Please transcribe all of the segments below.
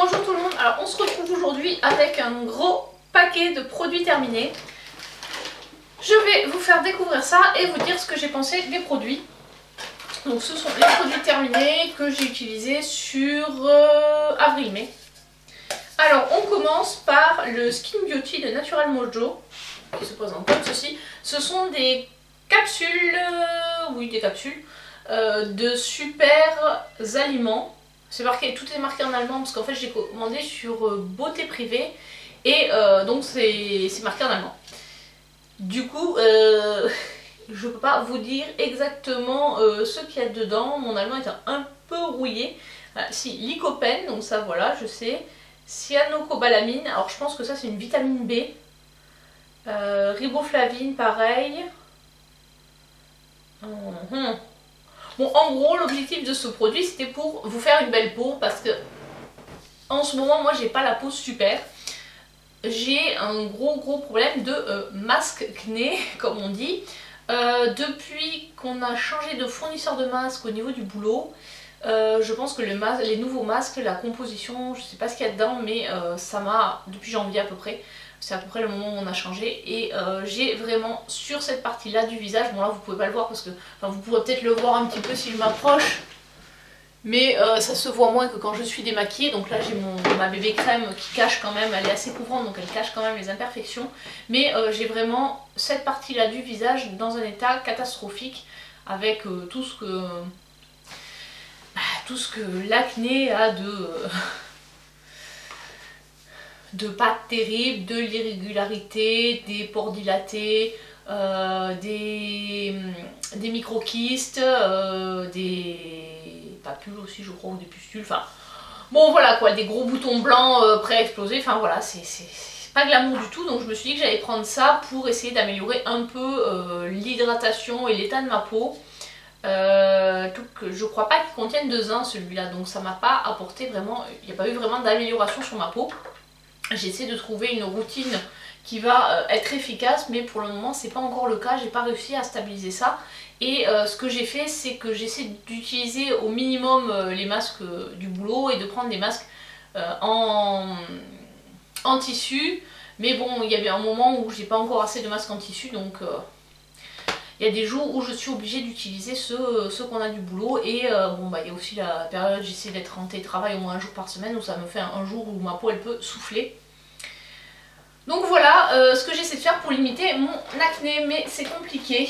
Bonjour tout le monde, alors on se retrouve aujourd'hui avec un gros paquet de produits terminés. Je vais vous faire découvrir ça et vous dire ce que j'ai pensé des produits. Donc ce sont les produits terminés que j'ai utilisés sur avril-mai. Alors on commence par le Skin Beauty de Natural Mojo, qui se présente comme ceci. Ce sont des capsules, de super aliments. C'est marqué, tout est marqué en allemand parce qu'en fait j'ai commandé sur Beauté Privée et donc c'est marqué en allemand. Du coup, je peux pas vous dire exactement ce qu'il y a dedans, mon allemand est un peu rouillé. Si, lycopène, donc ça voilà, je sais. Cyanocobalamin, alors je pense que ça c'est une vitamine B. Riboflavine, pareil. Bon, en gros, l'objectif de ce produit, c'était pour vous faire une belle peau, parce que en ce moment, moi, j'ai pas la peau super. J'ai un gros problème de masque-acné, comme on dit. Depuis qu'on a changé de fournisseur de masques au niveau du boulot, je pense que les nouveaux masques, la composition, je sais pas ce qu'il y a dedans, mais ça m'a, depuis janvier à peu près, c'est à peu près le moment où on a changé et j'ai vraiment sur cette partie là du visage, bon là vous pouvez pas le voir parce que, enfin vous pourrez peut-être le voir un petit peu si je m'approche, mais ça se voit moins que quand je suis démaquillée. Donc là j'ai ma bébé crème qui cache quand même, elle est assez couvrante donc elle cache quand même les imperfections, mais j'ai vraiment cette partie là du visage dans un état catastrophique avec tout ce que l'acné a de pas terribles, de l'irrégularité, des pores dilatés, des microkystes, des papules aussi je crois, ou des pustules, enfin bon voilà quoi, des gros boutons blancs prêts à exploser, enfin voilà, c'est pas glamour du tout. Donc je me suis dit que j'allais prendre ça pour essayer d'améliorer un peu l'hydratation et l'état de ma peau. Je crois pas qu'il contienne de zinc celui-là, donc ça m'a pas apporté vraiment, il n'y a pas eu vraiment d'amélioration sur ma peau. J'essaie de trouver une routine qui va être efficace, mais pour le moment c'est pas encore le cas, j'ai pas réussi à stabiliser ça. Et ce que j'ai fait, c'est que j'essaie d'utiliser au minimum les masques du boulot et de prendre des masques en tissu. Mais bon, il y avait un moment où j'ai pas encore assez de masques en tissu, donc il y a des jours où je suis obligée d'utiliser ceux qu'on a du boulot. Et bon bah il y a aussi la période, j'essaie d'être en télétravail au moins un jour par semaine, où ça me fait un jour où ma peau elle peut souffler. Donc voilà ce que j'essaie de faire pour limiter mon acné, mais c'est compliqué.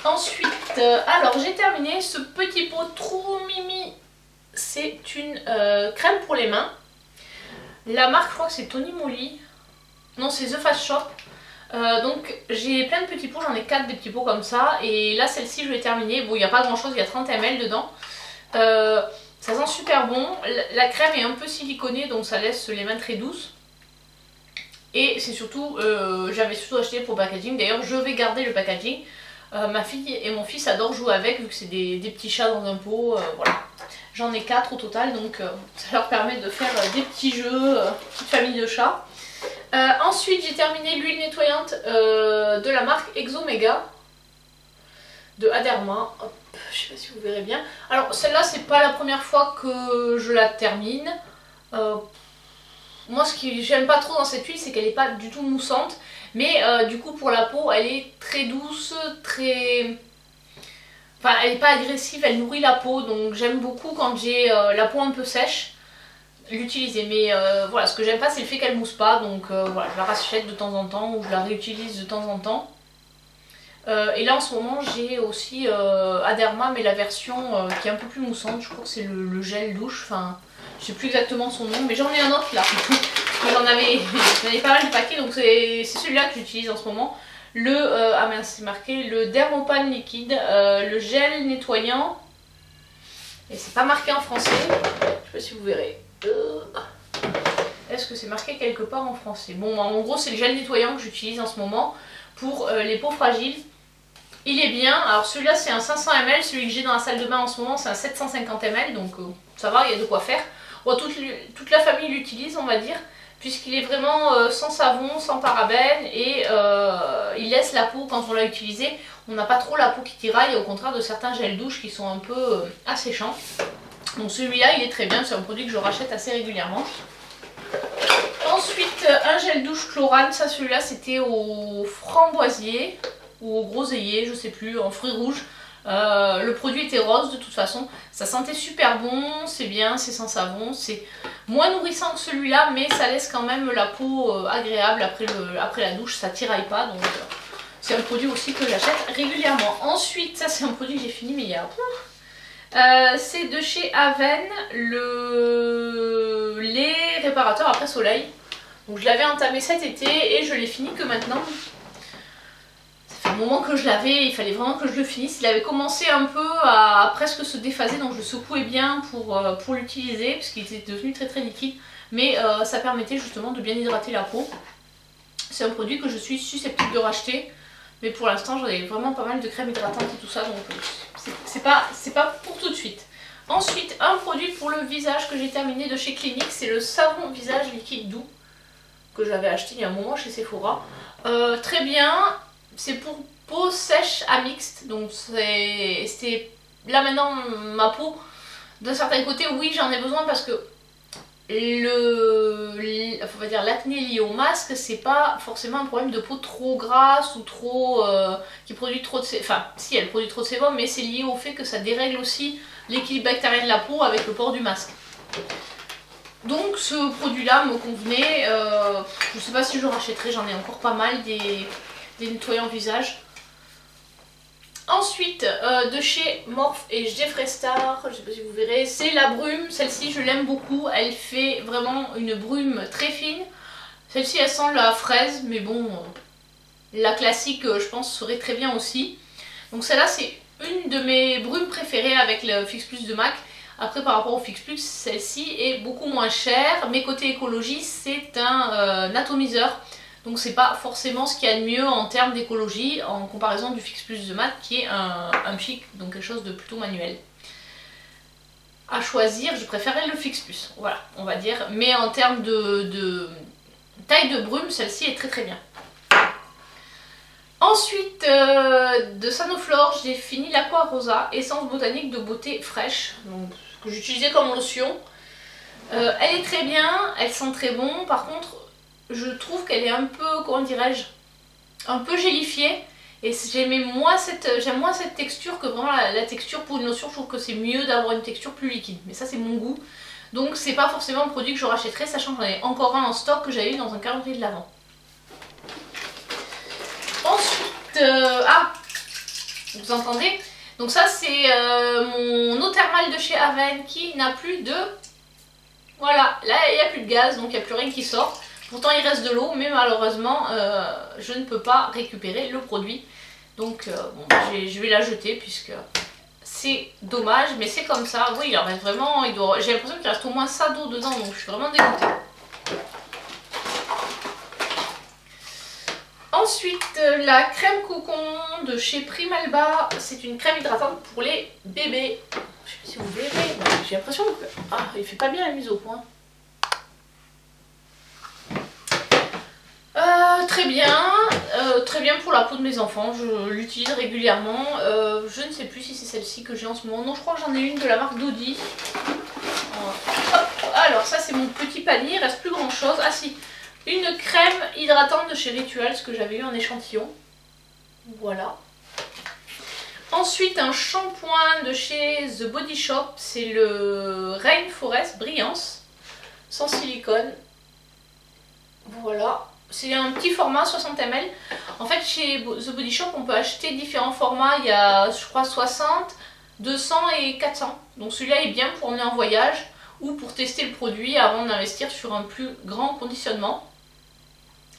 Ensuite, alors j'ai terminé ce petit pot trop mimi. C'est une crème pour les mains. La marque, je crois que c'est Tony Moly. Non, c'est The Fast Shop. Donc j'ai plein de petits pots, j'en ai 4 des petits pots comme ça. Et là, celle-ci, je l'ai terminée. Bon, il n'y a pas grand-chose, il y a 30 ml dedans. Ça sent super bon. La crème est un peu siliconée, donc ça laisse les mains très douces. Et c'est surtout, j'avais surtout acheté pour le packaging. D'ailleurs, je vais garder le packaging. Ma fille et mon fils adorent jouer avec, vu que c'est des petits chats dans un pot. Voilà. J'en ai 4 au total, donc ça leur permet de faire des petits jeux, petite famille de chats. Ensuite, j'ai terminé l'huile nettoyante de la marque Exomega de Aderma. Hop, je sais pas si vous verrez bien. Alors, celle-là, c'est pas la première fois que je la termine. Moi, ce que j'aime pas trop dans cette huile, c'est qu'elle n'est pas du tout moussante. Mais du coup, pour la peau, elle est très douce, très... Enfin, elle n'est pas agressive, elle nourrit la peau. Donc j'aime beaucoup quand j'ai la peau un peu sèche, l'utiliser. Mais voilà, ce que j'aime pas, c'est le fait qu'elle mousse pas. Donc voilà, je la rachète de temps en temps ou je la réutilise de temps en temps. Et là, en ce moment, j'ai aussi Aderma, mais la version qui est un peu plus moussante. Je crois que c'est le gel douche. Enfin, je sais plus exactement son nom, mais j'en ai un autre là. J'en avais pas mal de paquets, donc c'est celui-là que j'utilise en ce moment. Ah mince, c'est marqué le Dermopan liquide, le gel nettoyant. Et c'est pas marqué en français. Je sais pas si vous verrez. Est-ce que c'est marqué quelque part en français? Bon, en gros, c'est le gel nettoyant que j'utilise en ce moment pour les peaux fragiles. Il est bien. Alors celui-là, c'est un 500 ml. Celui que j'ai dans la salle de bain en ce moment, c'est un 750 ml. Donc ça va, il y a de quoi faire. Bon, toute la famille l'utilise, on va dire, puisqu'il est vraiment sans savon, sans parabènes, et il laisse la peau, quand on l'a utilisé, on n'a pas trop la peau qui tiraille, au contraire de certains gels douche qui sont un peu asséchants. Donc celui-là il est très bien, c'est un produit que je rachète assez régulièrement. Ensuite un gel douche Chlorane, ça celui-là c'était au framboisier ou au groseillier, je sais plus, en fruits rouges. Le produit était rose de toute façon, ça sentait super bon, c'est bien, c'est sans savon, c'est moins nourrissant que celui-là mais ça laisse quand même la peau agréable après la douche, ça tiraille pas, donc c'est un produit aussi que j'achète régulièrement. Ensuite, ça c'est un produit que j'ai fini mais il y a... c'est de chez Aven, le lait réparateur après soleil. Donc je l'avais entamé cet été et je l'ai fini que maintenant. Ça fait un moment que je l'avais, il fallait vraiment que je le finisse. Il avait commencé un peu à presque se déphaser, donc je le secouais bien pour l'utiliser, parce qu'il était devenu très très liquide. Mais ça permettait justement de bien hydrater la peau. C'est un produit que je suis susceptible de racheter. Mais pour l'instant j'en ai vraiment pas mal de crèmes hydratantes et tout ça, donc c'est pas pour tout de suite. Ensuite un produit pour le visage que j'ai terminé de chez Clinique, c'est le savon visage liquide doux que j'avais acheté il y a un moment chez Sephora. Très bien, c'est pour peau sèche à mixte, donc c'est là maintenant ma peau d'un certain côté, oui j'en ai besoin parce que on va dire l'acné lié au masque, c'est pas forcément un problème de peau trop grasse ou trop qui produit trop de enfin si elle produit trop de sébum, mais c'est lié au fait que ça dérègle aussi l'équilibre bactérien de la peau avec le port du masque. Donc ce produit là me convenait, je sais pas si je le rachèterai, j'en ai encore pas mal des nettoyants visage. Ensuite, de chez Morphe et Jeffree Star, je sais pas si vous verrez, c'est la brume. Celle-ci, je l'aime beaucoup. Elle fait vraiment une brume très fine. Celle-ci, elle sent la fraise, mais bon, la classique, je pense, serait très bien aussi. Donc celle-là, c'est une de mes brumes préférées avec le Fix Plus de MAC. Après, par rapport au Fix Plus, celle-ci est beaucoup moins chère. Mais côté écologie, c'est un atomiseur. Donc c'est pas forcément ce qu'il y a de mieux en termes d'écologie en comparaison du Fix Plus de MAC qui est un chic, donc quelque chose de plutôt manuel. À choisir, je préférais le Fix Plus, voilà, on va dire. Mais en termes de taille de brume, celle-ci est très très bien. Ensuite, de Sanoflore, j'ai fini l'Aqua Rosa, essence botanique de beauté fraîche, donc, que j'utilisais comme lotion. Elle est très bien, elle sent très bon, par contre, je trouve qu'elle est un peu, comment dirais-je, un peu gélifiée. Et j'aime moins cette texture que vraiment la texture pour une lotion. Je trouve que c'est mieux d'avoir une texture plus liquide. Mais ça c'est mon goût. Donc c'est pas forcément un produit que je rachèterai, sachant que j'en ai encore un en stock que j'avais eu dans un calendrier de l'Avent. Ensuite, vous entendez? Donc ça c'est mon eau thermale de chez Aven qui n'a plus de... Voilà, là il n'y a plus de gaz, donc il n'y a plus rien qui sort. Pourtant il reste de l'eau, mais malheureusement je ne peux pas récupérer le produit. Donc bon, je vais la jeter puisque c'est dommage, mais c'est comme ça. Oui, il en reste vraiment, j'ai l'impression qu'il reste au moins ça d'eau dedans, donc je suis vraiment dégoûtée. Ensuite, la crème cocon de chez Primalba, c'est une crème hydratante pour les bébés. Je sais pas si vous verrez, j'ai l'impression que... Ah, il fait pas bien la mise au point. Très bien pour la peau de mes enfants, je l'utilise régulièrement. Je ne sais plus si c'est celle-ci que j'ai en ce moment. Non, je crois que j'en ai une de la marque Dodi. Alors ça c'est mon petit panier, il reste plus grand chose. Ah si, une crème hydratante de chez Ritual, ce que j'avais eu en échantillon. Voilà. Ensuite un shampoing de chez The Body Shop, c'est le Rainforest Brillance, sans silicone. Voilà. C'est un petit format 60 ml. En fait chez The Body Shop on peut acheter différents formats. Il y a je crois 60, 200 et 400. Donc celui-là est bien pour emmener en voyage ou pour tester le produit avant d'investir sur un plus grand conditionnement.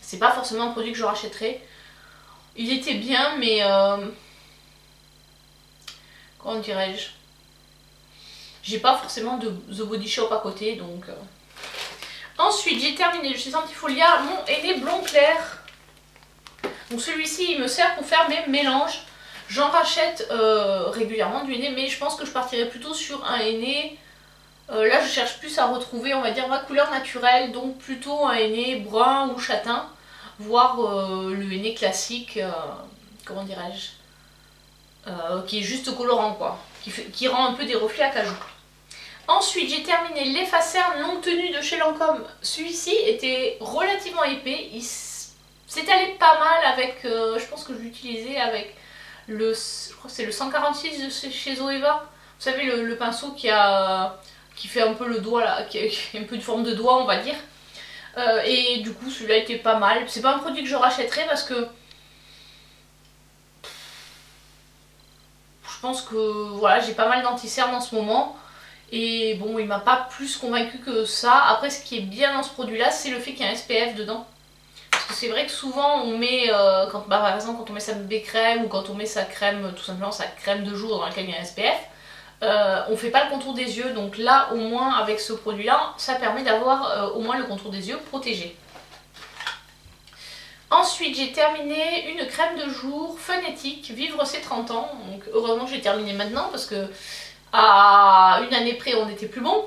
C'est pas forcément un produit que je rachèterai. Il était bien mais... comment dirais-je, j'ai pas forcément de The Body Shop à côté donc... Ensuite, j'ai terminé chez Santifolia mon henné blond clair. Donc celui-ci, il me sert pour faire mes mélanges. J'en rachète régulièrement du henné, mais je pense que je partirai plutôt sur un henné. Là, je cherche plus à retrouver, on va dire, ma couleur naturelle. Donc plutôt un henné brun ou châtain, voire le henné classique, comment dirais-je, qui est juste colorant, quoi. Qui rend un peu des reflets à cajou. Ensuite j'ai terminé l'effacer longue tenue de chez Lancôme. Celui-ci était relativement épais, il s'est allé pas mal avec, je pense que je l'utilisais avec le, je crois que c'est le 146 de chez Zoeva. Vous savez le pinceau qui fait un peu le doigt là, qui a un peu de forme de doigt on va dire. Et du coup celui-là était pas mal. C'est pas un produit que je rachèterai parce que je pense que voilà, j'ai pas mal d'anti-cerne en ce moment. Et bon, il m'a pas plus convaincu que ça. Après, ce qui est bien dans ce produit-là, c'est le fait qu'il y a un SPF dedans. Parce que c'est vrai que souvent, on met, par exemple, quand on met sa bébé crème ou quand on met sa crème, tout simplement sa crème de jour dans laquelle il y a un SPF, on fait pas le contour des yeux. Donc là, au moins, avec ce produit-là, ça permet d'avoir au moins le contour des yeux protégé. Ensuite, j'ai terminé une crème de jour Phonétique, Vivre ses 30 ans. Donc heureusement que j'ai terminé maintenant parce que à une année près on était plus bon.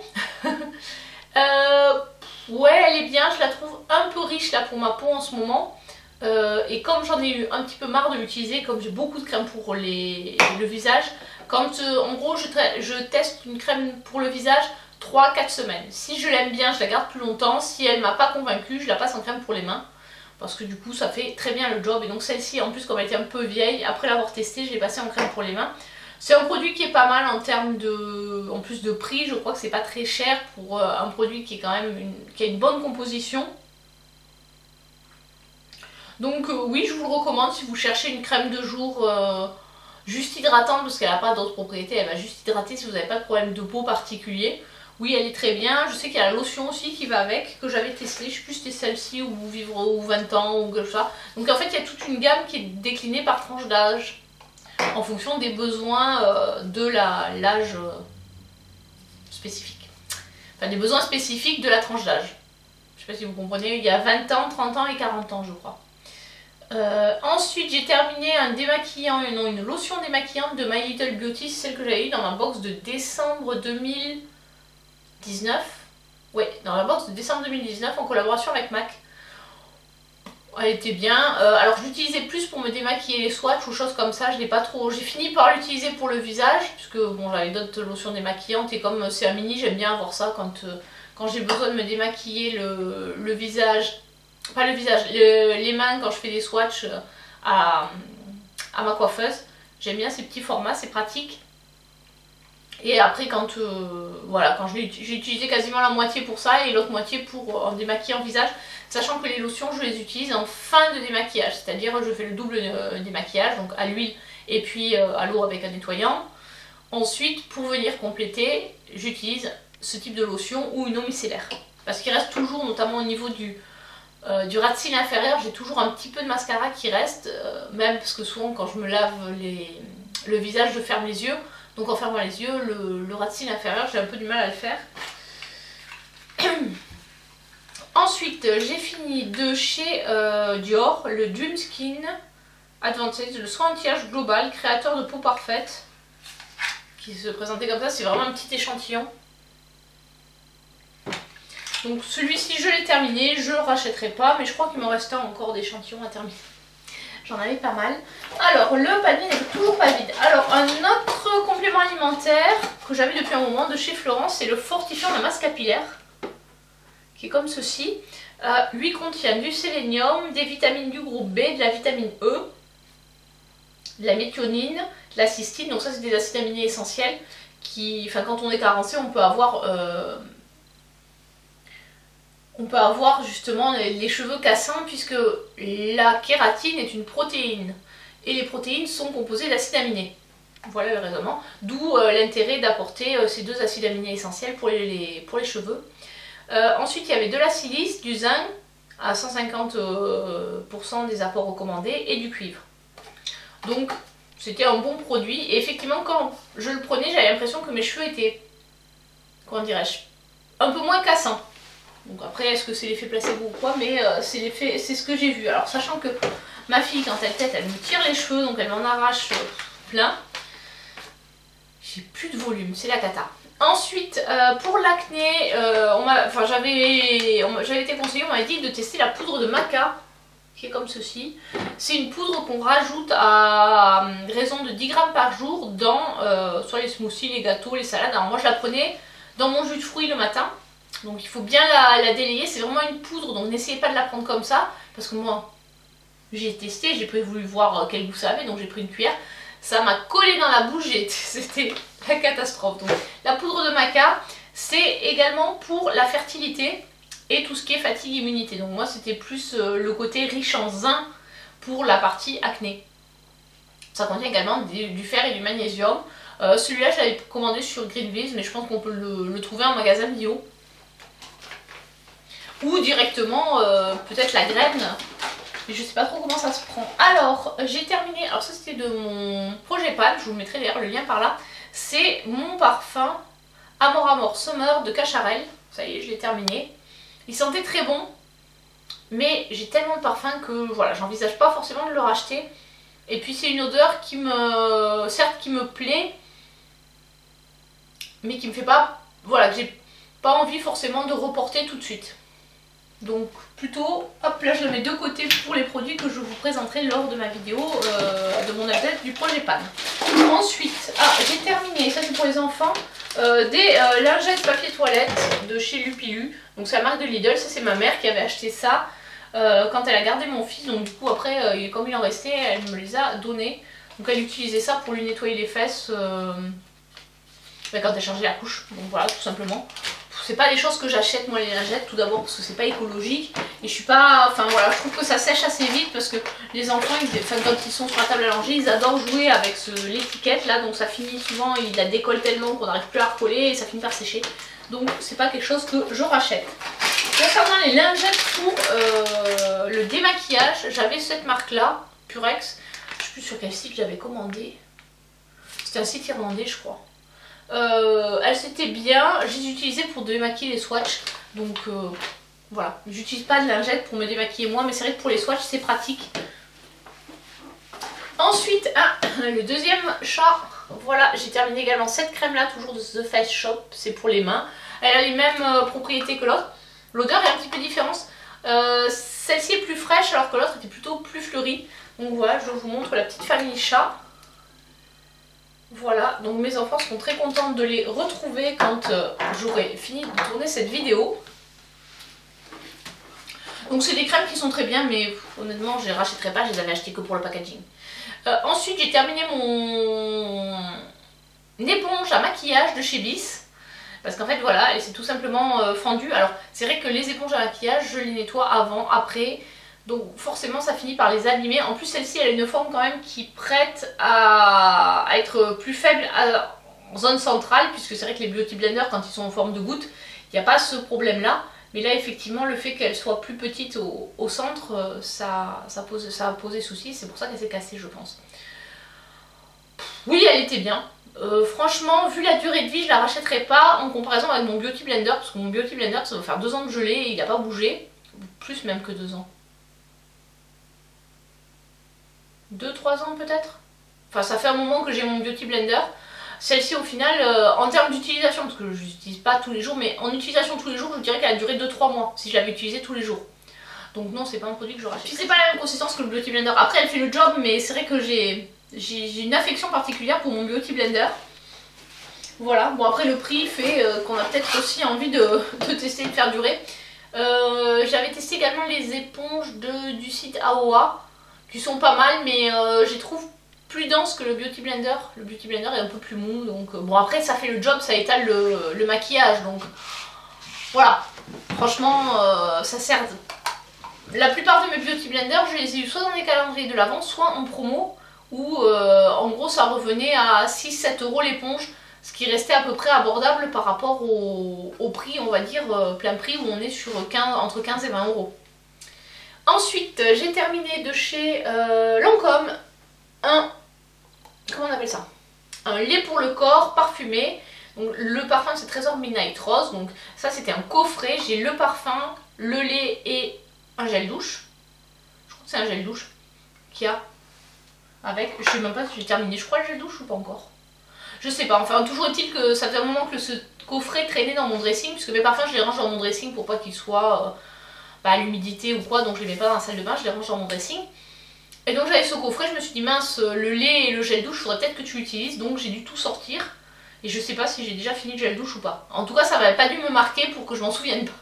Ouais, elle est bien, je la trouve un peu riche là pour ma peau en ce moment. Et comme j'en ai eu un petit peu marre de l'utiliser, comme j'ai beaucoup de crème pour le visage, quand en gros je teste une crème pour le visage 3-4 semaines. Si je l'aime bien, je la garde plus longtemps. Si elle m'a pas convaincue, je la passe en crème pour les mains. Parce que du coup ça fait très bien le job. Et donc celle-ci en plus comme elle était un peu vieille, après l'avoir testée, je l'ai passée en crème pour les mains. C'est un produit qui est pas mal en termes de, en plus de prix, je crois que c'est pas très cher pour un produit qui est quand même qui a une bonne composition. Donc oui, je vous le recommande si vous cherchez une crème de jour juste hydratante parce qu'elle n'a pas d'autres propriétés, elle va juste hydrater si vous n'avez pas de problème de peau particulier. Oui, elle est très bien. Je sais qu'il y a la lotion aussi qui va avec, que j'avais testée. Je sais plus si c'était celle-ci ou Vivre ou 20 ans ou quelque chose. Donc en fait, il y a toute une gamme qui est déclinée par tranche d'âge en fonction des besoins de l'âge spécifique. Enfin, des besoins spécifiques de la tranche d'âge. Je sais pas si vous comprenez, il y a 20 ans, 30 ans et 40 ans, je crois. Ensuite, j'ai terminé un démaquillant, non, une lotion démaquillante de My Little Beauty, celle que j'avais eu dans ma box de décembre 2019. Ouais, dans la box de décembre 2019 en collaboration avec MAC. Elle était bien. Alors je l'utilisais plus pour me démaquiller les swatchs ou choses comme ça. Je l'ai pas trop. J'ai fini par l'utiliser pour le visage puisque bon, j'avais d'autres lotions démaquillantes et comme c'est un mini, j'aime bien avoir ça quand j'ai besoin de me démaquiller le visage. Pas le visage, les mains quand je fais des swatchs à ma coiffeuse. J'aime bien ces petits formats, c'est pratique. Et après voilà, quand j'ai utilisé quasiment la moitié pour ça et l'autre moitié pour en démaquiller en visage, sachant que les lotions je les utilise en fin de démaquillage, c'est-à-dire je fais le double démaquillage, donc à l'huile et puis à l'eau avec un nettoyant. Ensuite, pour venir compléter, j'utilise ce type de lotion ou une eau micellaire. Parce qu'il reste toujours, notamment au niveau du ras de cils inférieur, j'ai toujours un petit peu de mascara qui reste, même parce que souvent quand je me lave le visage, je ferme les yeux. Donc en fermant les yeux, le ras de cils inférieur, j'ai un peu du mal à le faire. Ensuite, j'ai fini de chez Dior, le Dream Skin Advanced, le soin anti-âge global, créateur de peau parfaite, qui se présentait comme ça, c'est vraiment un petit échantillon. Donc celui-ci, je l'ai terminé, je le rachèterai pas, mais je crois qu'il me restait encore d'échantillons à terminer. J'en avais pas mal. Alors, le panier n'est toujours pas vide. Alors, un autre complément alimentaire que j'avais depuis un moment de chez Florence, c'est le fortifiant de masse capillaire. Qui est comme ceci. Lui contient du sélénium, des vitamines du groupe B, de la vitamine E, de la méthionine, de la cystine. Donc ça, c'est des acides aminés essentiels qui, enfin, quand on est carencé, on peut avoir justement les cheveux cassants puisque la kératine est une protéine et les protéines sont composées d'acides aminés. Voilà le raisonnement, d'où l'intérêt d'apporter ces deux acides aminés essentiels pour les cheveux. Ensuite il y avait de la silice, du zinc à 150% des apports recommandés et du cuivre. Donc c'était un bon produit et effectivement quand je le prenais j'avais l'impression que mes cheveux étaient, comment dirais-je, un peu moins cassants. Donc après, est-ce que c'est l'effet placebo ou quoi, mais c'est ce que j'ai vu. Alors sachant que ma fille, quand elle tète, elle me tire les cheveux, donc elle m'en arrache plein. J'ai plus de volume, c'est la cata. Ensuite, pour l'acné, j'avais été conseillée, on m'avait dit de tester la poudre de maca, qui est comme ceci. C'est une poudre qu'on rajoute à raison de 10 grammes par jour dans soit les smoothies, les gâteaux, les salades. Alors moi je la prenais dans mon jus de fruits le matin. Donc il faut bien la délayer, c'est vraiment une poudre, donc n'essayez pas de la prendre comme ça, parce que moi j'ai testé, j'ai voulu voir quel goût ça avait, donc j'ai pris une cuillère, ça m'a collé dans la bouche, c'était la catastrophe. Donc la poudre de maca, c'est également pour la fertilité et tout ce qui est fatigue immunité, donc moi c'était plus le côté riche en zinc pour la partie acné. Ça contient également du fer et du magnésium. Celui-là je l'avais commandé sur Greenpeace, mais je pense qu'on peut le trouver en magasin bio. Ou directement peut-être la graine, mais je sais pas trop comment ça se prend. Alors j'ai terminé, alors ça c'était de mon projet Pan, je vous mettrai d'ailleurs le lien par là. C'est mon parfum Amor Amor Summer de Cacharel, ça y est je l'ai terminé. Il sentait très bon, mais j'ai tellement de parfums que voilà, j'envisage pas forcément de le racheter. Et puis c'est une odeur qui certes qui me plaît, mais qui me fait pas, voilà, que j'ai pas envie forcément de reporter tout de suite. Donc plutôt, hop là je le mets de côté pour les produits que je vous présenterai lors de ma vidéo de mon update du projet Pan. Ensuite, j'ai terminé, ça c'est pour les enfants, des lingettes papier toilette de chez Lupilu. Donc c'est la marque de Lidl, ça c'est ma mère qui avait acheté ça quand elle a gardé mon fils. Donc du coup après, comme il en restait, elle me les a donnés. Donc elle utilisait ça pour lui nettoyer les fesses quand elle changeait la couche. Donc voilà, tout simplement. C'est pas des choses que j'achète moi les lingettes, tout d'abord parce que c'est pas écologique et je suis pas, enfin voilà, je trouve que ça sèche assez vite parce que les enfants quand ils sont sur la table à langer ils adorent jouer avec l'étiquette là, donc ça finit souvent, ils la décollent tellement qu'on n'arrive plus à la recoller et ça finit par sécher, donc c'est pas quelque chose que je rachète. Concernant les lingettes pour le démaquillage, j'avais cette marque là, Purex, je sais plus sur quel site j'avais commandé, c'était un site irlandais je crois. Elles étaient bien, je les utilisais pour démaquiller les swatchs, donc voilà, j'utilise pas de lingettes pour me démaquiller moi, mais c'est vrai que pour les swatchs c'est pratique. Ensuite, le deuxième chat, voilà, j'ai terminé également cette crème là, toujours de The Face Shop, c'est pour les mains. Elle a les mêmes propriétés que l'autre, l'odeur est un petit peu différente, celle-ci est plus fraîche alors que l'autre était plutôt plus fleurie. Donc voilà, je vous montre la petite famille chat. Voilà, donc mes enfants seront très contents de les retrouver quand j'aurai fini de tourner cette vidéo. Donc c'est des crèmes qui sont très bien, mais honnêtement je les rachèterai pas, je les avais achetées que pour le packaging. Ensuite j'ai terminé mon éponge à maquillage de chez Bliss. Parce qu'en fait voilà, elle s'est tout simplement fendue. Alors c'est vrai que les éponges à maquillage, je les nettoie avant, après. Donc forcément ça finit par les abîmer. En plus celle-ci elle a une forme quand même qui prête à être plus faible en zone centrale. Puisque c'est vrai que les Beauty Blender quand ils sont en forme de goutte, il n'y a pas ce problème là. Mais là effectivement le fait qu'elle soit plus petite au centre, ça a posé souci. C'est pour ça qu'elle s'est cassée je pense. Oui elle était bien. Franchement vu la durée de vie je la rachèterai pas en comparaison avec mon Beauty Blender. Parce que mon Beauty Blender ça va faire 2 ans que je l'ai et il n'a pas bougé. Plus même que 2 ans. 2-3 ans peut-être. Enfin ça fait un moment que j'ai mon Beauty Blender. Celle-ci au final en termes d'utilisation, parce que je l'utilise pas tous les jours, mais en utilisation tous les jours je dirais qu'elle a duré 2-3 mois si je l'avais utilisée tous les jours. Donc non c'est pas un produit que je rachète. Puis c'est pas la même consistance que le Beauty Blender. Après elle fait le job mais c'est vrai que j'ai une affection particulière pour mon Beauty Blender. Voilà, bon après le prix fait qu'on a peut-être aussi envie de tester et de faire durer. J'avais testé également les éponges du site AOA. Qui sont pas mal mais je les trouve plus denses que le Beauty Blender. Le Beauty Blender est un peu plus mou donc bon après ça fait le job, ça étale le maquillage donc voilà. Franchement ça sert. La plupart de mes Beauty Blender je les ai eu soit dans les calendriers de l'avant soit en promo où en gros ça revenait à 6-7 € l'éponge. Ce qui restait à peu près abordable par rapport au prix on va dire plein prix où on est sur entre 15 et 20 €. Ensuite, j'ai terminé de chez Lancôme comment on appelle ça? Un lait pour le corps parfumé. Donc, le parfum c'est Trésor Midnight Rose. Donc ça c'était un coffret. J'ai le parfum, le lait et un gel douche. Je crois que c'est un gel douche qu'il y a avec. Je sais même pas si j'ai terminé. Je crois le gel douche ou pas encore. Je sais pas. Enfin toujours est-il que ça faisait un moment que ce coffret traînait dans mon dressing. Puisque mes parfums je les range dans mon dressing pour pas qu'ils soient... à l'humidité ou quoi, donc je les mets pas dans la salle de bain, je les range dans mon dressing. Et donc j'avais ce coffret, je me suis dit mince, le lait et le gel douche, faudrait peut-être que tu l'utilises, donc j'ai dû tout sortir. Et je sais pas si j'ai déjà fini le gel douche ou pas. En tout cas, ça n'avait pas dû me marquer pour que je m'en souvienne pas.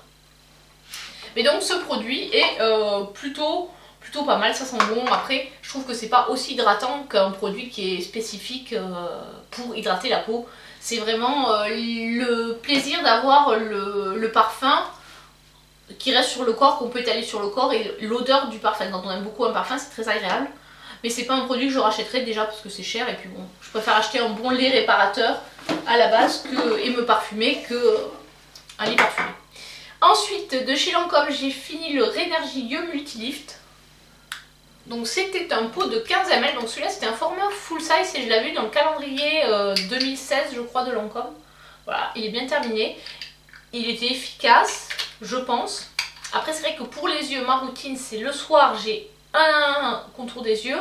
Mais donc ce produit est plutôt pas mal, ça sent bon. Après, je trouve que c'est pas aussi hydratant qu'un produit qui est spécifique pour hydrater la peau. C'est vraiment le plaisir d'avoir le parfum qui reste sur le corps, qu'on peut étaler sur le corps, et l'odeur du parfum. Quand on aime beaucoup un parfum, c'est très agréable. Mais c'est pas un produit que je rachèterais déjà parce que c'est cher, et puis bon, je préfère acheter un bon lait réparateur à la base et me parfumer que un lit parfumé. Ensuite, de chez Lancôme, j'ai fini le Rénergieux Multilift. Donc c'était un pot de 15 ml, donc celui-là c'était un format full size et je l'avais vu dans le calendrier 2016 je crois de Lancôme. Voilà, il est bien terminé. Il était efficace, je pense. Après c'est vrai que pour les yeux, ma routine c'est le soir j'ai un contour des yeux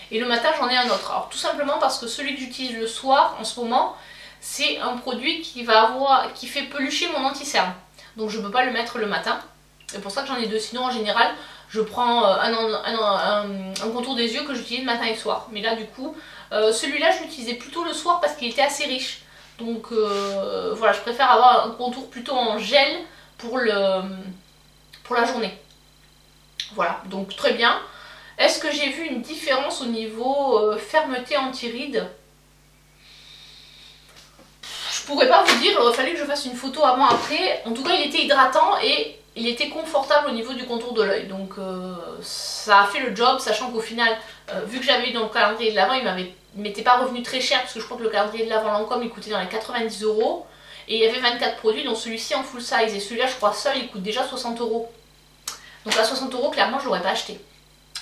et le matin j'en ai un autre. Alors tout simplement parce que celui que j'utilise le soir en ce moment, c'est un produit qui fait pelucher mon anti-cerne. Donc je ne peux pas le mettre le matin. C'est pour ça que j'en ai deux. Sinon en général je prends un contour des yeux que j'utilise matin et soir. Mais là du coup celui-là je l'utilisais plutôt le soir parce qu'il était assez riche. Donc voilà, je préfère avoir un contour plutôt en gel pour la journée. Voilà, donc très bien. Est-ce que j'ai vu une différence au niveau fermeté anti-rides? Je pourrais pas vous dire, il aurait fallu que je fasse une photo avant après. En tout cas il était hydratant et il était confortable au niveau du contour de l'œil. Donc ça a fait le job, sachant qu'au final, vu que j'avais eu dans le calendrier de l'Avent, il m'était pas revenu très cher, parce que je crois que le calendrier de l'Avent Lancôme il coûtait dans les 90 €. Et il y avait 24 produits, dont celui-ci en full size. Et celui-là je crois seul il coûte déjà 60 €. Donc à 60 € clairement je l'aurais pas acheté.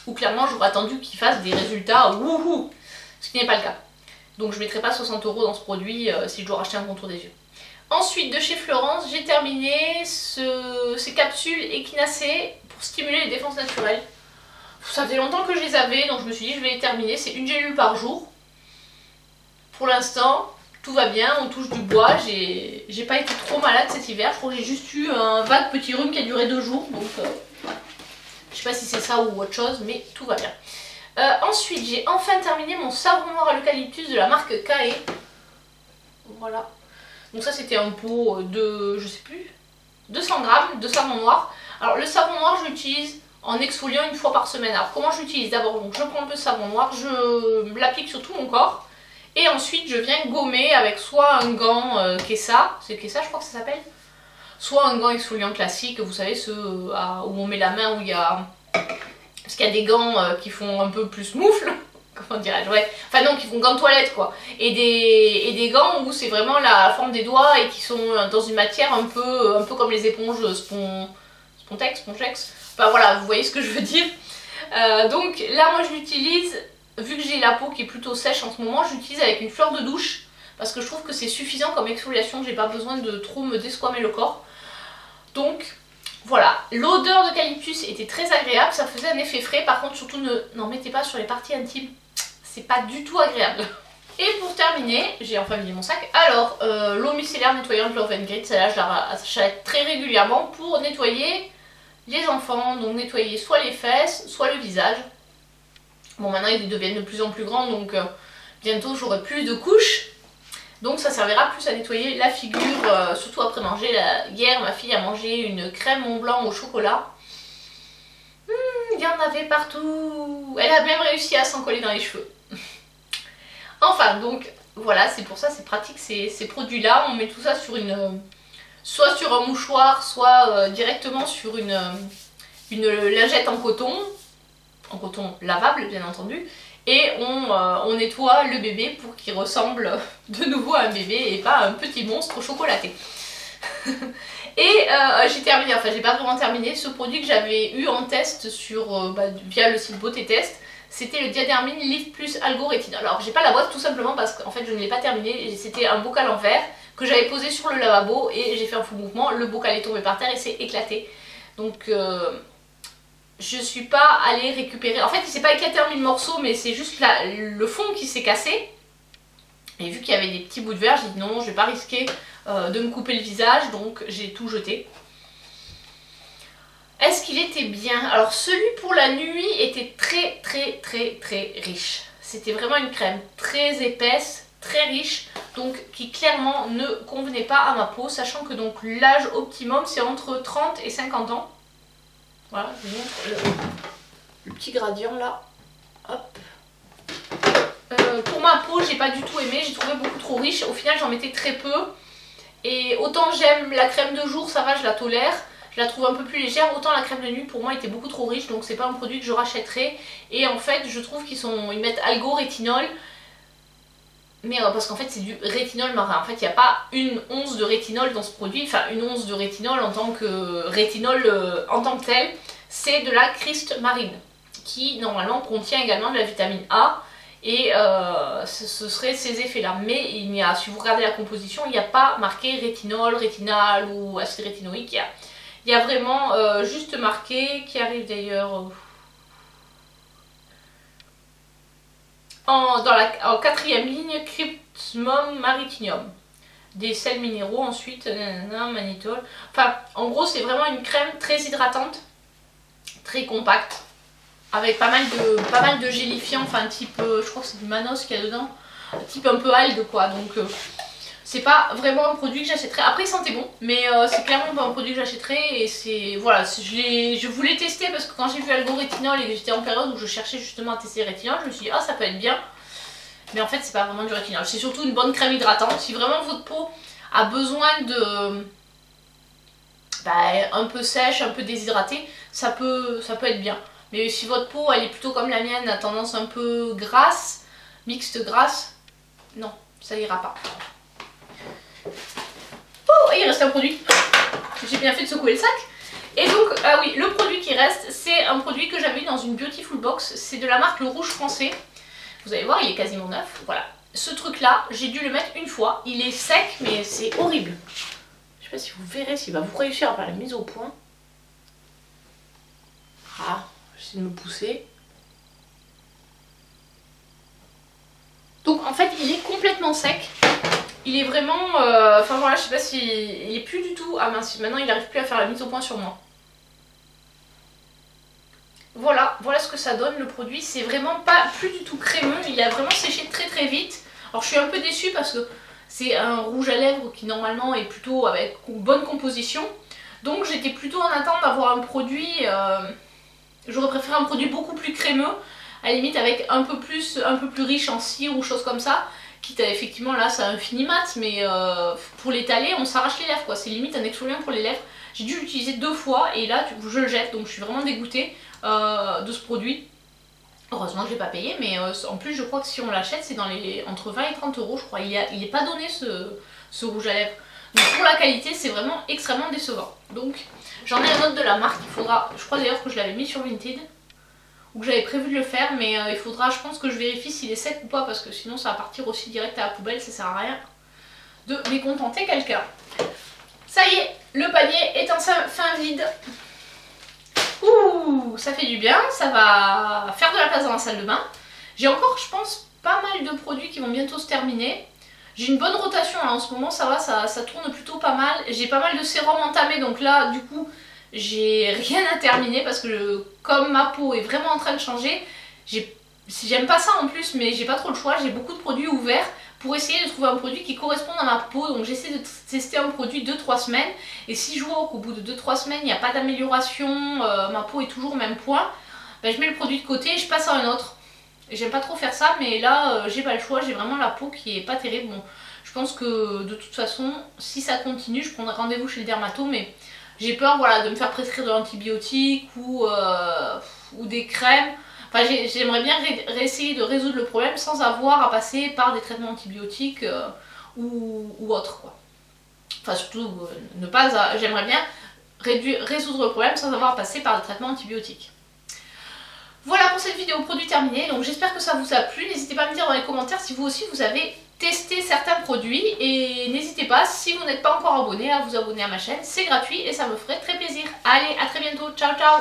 Ou clairement j'aurais attendu qu'il fasse des résultats wouhou, ce qui n'est pas le cas. Donc je ne mettrai pas 60 € dans ce produit si je dois racheter un contour des yeux. Ensuite de chez Florence, j'ai terminé ces capsules équinacées pour stimuler les défenses naturelles. Ça faisait longtemps que je les avais, donc je me suis dit je vais les terminer. C'est une gélule par jour. Pour l'instant, tout va bien, on touche du bois. J'ai pas été trop malade cet hiver. Je crois que j'ai juste eu un vague petit rhume qui a duré 2 jours. Donc je sais pas si c'est ça ou autre chose, mais tout va bien. Ensuite, j'ai enfin terminé mon savon noir à l'eucalyptus de la marque Kae. Voilà. Donc ça c'était un pot de, je sais plus, 200 grammes de savon noir. Alors le savon noir je l'utilise en exfoliant une fois par semaine. Alors comment je l'utilise? D'abord donc je prends un peu de savon noir, je l'applique sur tout mon corps. Et ensuite je viens gommer avec soit un gant Kessa, c'est Kessa je crois que ça s'appelle. Soit un gant exfoliant classique, vous savez ceux où on met la main, où il y a... Parce qu'il y a des gants qui font un peu plus moufle. Comment dirais-je, ouais. Enfin non, qui font gants de toilette quoi. Et des gants où c'est vraiment la forme des doigts et qui sont dans une matière un peu comme les éponges Spontex. Enfin voilà, vous voyez ce que je veux dire. Donc là moi je l'utilise, vu que j'ai la peau qui est plutôt sèche en ce moment, je l'utilise avec une fleur de douche. Parce que je trouve que c'est suffisant comme exfoliation, j'ai pas besoin de trop me desquamer le corps. Donc voilà, l'odeur d'eucalyptus était très agréable, ça faisait un effet frais. Par contre surtout n'en mettez pas sur les parties intimes. C'est pas du tout agréable. Et pour terminer, j'ai enfin vidé mon sac. Alors, l'eau micellaire nettoyante Love & Grit, celle-là je la rachète très régulièrement pour nettoyer les enfants. Donc nettoyer soit les fesses, soit le visage. Bon maintenant ils deviennent de plus en plus grands, donc bientôt j'aurai plus de couches. Donc ça servira plus à nettoyer la figure, surtout après manger. Hier ma fille a mangé une crème Mont Blanc au chocolat. Il y en avait partout. Elle a même réussi à s'en coller dans les cheveux. Enfin donc voilà, c'est pour ça c'est pratique ces produits là. On met tout ça sur soit sur un mouchoir, soit directement sur une lingette en coton lavable bien entendu. Et on nettoie le bébé pour qu'il ressemble de nouveau à un bébé et pas à un petit monstre chocolaté. Et j'ai terminé, enfin j'ai pas vraiment terminé, ce produit que j'avais eu en test via le site Beauté Test. C'était le Diadermine Lift Plus Algo-Rétine. Alors j'ai pas la boîte tout simplement parce qu'en fait je ne l'ai pas terminé. C'était un bocal en verre que j'avais posé sur le lavabo et j'ai fait un faux mouvement. Le bocal est tombé par terre et s'est éclaté. Donc je suis pas allée récupérer. En fait il s'est pas éclaté en 1000 morceaux, mais c'est juste le fond qui s'est cassé. Et vu qu'il y avait des petits bouts de verre, j'ai dit non, je vais pas risquer de me couper le visage, donc j'ai tout jeté. Est-ce qu'il était bien? Alors celui pour la nuit était très riche. C'était vraiment une crème très épaisse, très riche. donc qui clairement ne convenait pas à ma peau, sachant que donc l'âge optimum c'est entre 30 et 50 ans. Voilà, je vous montre le petit gradient là. Hop. Pour ma peau, j'ai pas du tout aimé, j'ai trouvé beaucoup trop riche. Au final, j'en mettais très peu. Et autant j'aime la crème de jour, ça va, je la tolère. Je la trouve un peu plus légère. Autant la crème de nuit, pour moi, était beaucoup trop riche. Donc, c'est pas un produit que je rachèterai. Et en fait, je trouve ils mettent algo-rétinol. Mais parce qu'en fait, c'est du rétinol marin. En fait, il n'y a pas une once de rétinol dans ce produit. Enfin, une once de rétinol en tant que rétinol en tant que tel. C'est de la Christ marine, qui normalement contient également de la vitamine A. Et ce serait ces effets là, mais si vous regardez la composition, il n'y a pas marqué rétinol, rétinal ou acide rétinoïque. Il y a vraiment juste marqué, qui arrive d'ailleurs en 4e ligne, cryptomum maritinium, des sels minéraux ensuite, mannitol. Enfin en gros c'est vraiment une crème très hydratante, très compacte, avec pas mal de gélifiants, enfin type, je crois que c'est du Manos qu'il y a dedans, type un peu algue quoi, donc c'est pas vraiment un produit que j'achèterais. Après il sentait bon, mais c'est clairement pas un produit que j'achèterais, et c'est, voilà, je voulais tester parce que quand j'ai vu algo-rétinol et que j'étais en période où je cherchais justement à tester le rétinol, je me suis dit ah ça peut être bien, mais en fait c'est pas vraiment du rétinol, c'est surtout une bonne crème hydratante. Si vraiment votre peau a besoin de un peu sèche, un peu déshydratée, ça peut être bien. Mais si votre peau elle est plutôt comme la mienne, à tendance un peu grasse, mixte grasse, non, ça ira pas. Oh, il reste un produit. J'ai bien fait de secouer le sac. Et donc, ah oui, le produit qui reste, c'est un produit que j'avais eu dans une Beautiful Box. C'est de la marque Le Rouge Français. Vous allez voir, il est quasiment neuf. Voilà. Ce truc là, j'ai dû le mettre une fois. Il est sec, mais c'est horrible. Je sais pas si vous verrez, s'il va vous réussir à faire la mise au point. Ah. J'essaie de me pousser. Donc en fait il est complètement sec. Il est vraiment... Enfin voilà, je sais pas si... Il est plus du tout... Ah mince, maintenant il n'arrive plus à faire la mise au point sur moi. Voilà ce que ça donne le produit. C'est vraiment pas plus du tout crémeux. Il a vraiment séché très très vite. Alors je suis un peu déçue parce que c'est un rouge à lèvres qui normalement est plutôt avec une bonne composition. Donc j'étais plutôt en attente d'avoir un produit... J'aurais préféré un produit beaucoup plus crémeux, à la limite avec un peu plus riche en cire ou choses comme ça. Quitte à effectivement là ça infinimat, mais pour l'étaler on s'arrache les lèvres quoi. C'est limite un exfoliant pour les lèvres. J'ai dû l'utiliser 2 fois et là je le jette, donc je suis vraiment dégoûtée de ce produit. Heureusement que je l'ai pas payé, mais en plus je crois que si on l'achète c'est dans les entre 20 et 30 euros je crois. Il n'est pas donné ce rouge à lèvres. Donc pour la qualité c'est vraiment extrêmement décevant. Donc j'en ai un autre de la marque, il faudra, je crois d'ailleurs que je l'avais mis sur Vinted, ou que j'avais prévu de le faire, mais il faudra, je pense que je vérifie s'il est sec ou pas, parce que sinon ça va partir aussi direct à la poubelle, ça sert à rien de mécontenter quelqu'un. Ça y est, le panier est en fin vide. Ouh, ça fait du bien, ça va faire de la place dans la salle de bain. J'ai encore, je pense, pas mal de produits qui vont bientôt se terminer. J'ai une bonne rotation là en ce moment, ça va, ça tourne plutôt pas mal. J'ai pas mal de sérum entamé, donc là du coup j'ai rien à terminer parce que comme ma peau est vraiment en train de changer, j'aime pas ça en plus, mais j'ai pas trop le choix. J'ai beaucoup de produits ouverts pour essayer de trouver un produit qui corresponde à ma peau. Donc j'essaie de tester un produit 2-3 semaines, et si je vois qu'au bout de 2-3 semaines il n'y a pas d'amélioration, ma peau est toujours au même point, ben, je mets le produit de côté et je passe à un autre. J'aime pas trop faire ça, mais là j'ai pas le choix, j'ai vraiment la peau qui est pas terrible. Bon, je pense que de toute façon si ça continue je prendrai rendez-vous chez le dermato, mais j'ai peur voilà, de me faire prescrire de l'antibiotique ou des crèmes. Enfin j'aimerais bien réessayer de résoudre le problème sans avoir à passer par des traitements antibiotiques ou autres quoi. Enfin surtout ne pas, j'aimerais bien résoudre le problème sans avoir à passer par des traitements antibiotiques. Voilà pour cette vidéo produit terminée, donc j'espère que ça vous a plu. N'hésitez pas à me dire dans les commentaires si vous aussi vous avez testé certains produits, et n'hésitez pas, si vous n'êtes pas encore abonné, à vous abonner à ma chaîne, c'est gratuit et ça me ferait très plaisir. Allez, à très bientôt, ciao ciao.